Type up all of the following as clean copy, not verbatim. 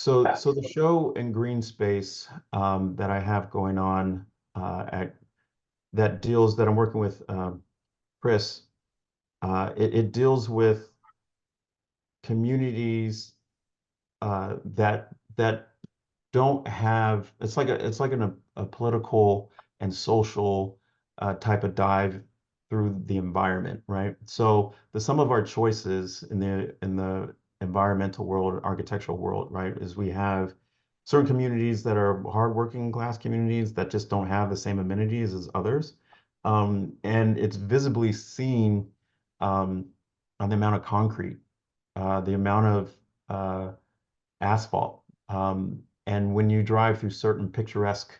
So the show and green space that I have going on at that I'm working with Chris. It deals with communities that don't have. It's like a political and social type of dive through the environment, right? So the some of our choices in the environmental world, architectural world, right, is we have certain communities that are hardworking class communities that just don't have the same amenities as others. And it's visibly seen um, on the amount of concrete, the amount of asphalt. And when you drive through certain picturesque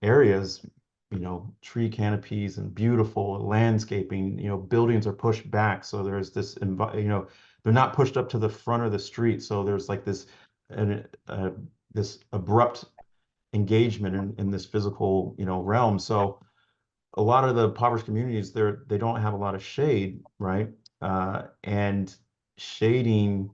areas, tree canopies and beautiful landscaping, buildings are pushed back. So there's they're not pushed up to the front of the street. So there's like this abrupt engagement in this physical, realm. So a lot of the impoverished communities, they don't have a lot of shade, right? And shading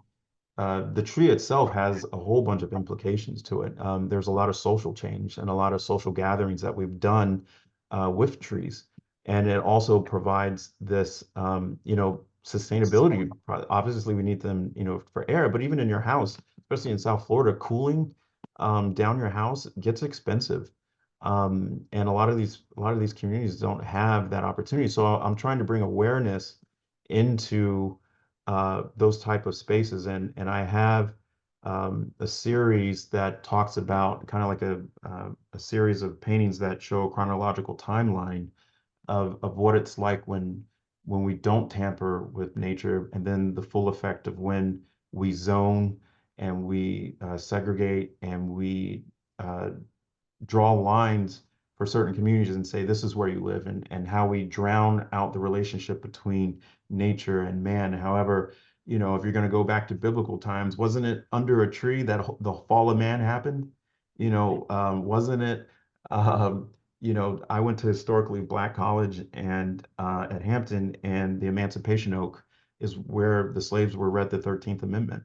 the tree itself has a whole bunch of implications to it. There's a lot of social change and a lot of social gatherings that we've done with trees. And it also provides this, sustainability. Obviously, we need them, for air, but even in your house, especially in South Florida, cooling down your house gets expensive. And a lot of these communities don't have that opportunity. So I'm trying to bring awareness into those type of spaces. And I have a series that talks about kind of like a series of paintings that show a chronological timeline of what it's like when we don't tamper with nature, and then the full effect of when we zone and we segregate and we uh, draw lines for certain communities and say this is where you live, and how we drown out the relationship between nature and man. However, if you're going to go back to biblical times, wasn't it under a tree that the fall of man happened? Wasn't it? I went to historically black college and at Hampton, and the Emancipation Oak is where the slaves were read the 13th Amendment.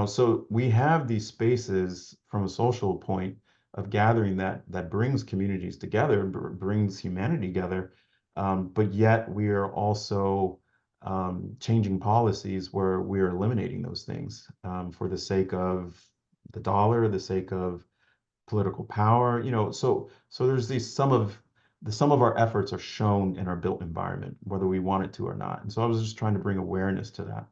So we have these spaces from a social point of gathering that brings communities together, brings humanity together. But yet we are also changing policies where we are eliminating those things for the sake of the dollar, the sake of political power. So there's these some of our efforts are shown in our built environment, whether we want it to or not. And so I was just trying to bring awareness to that.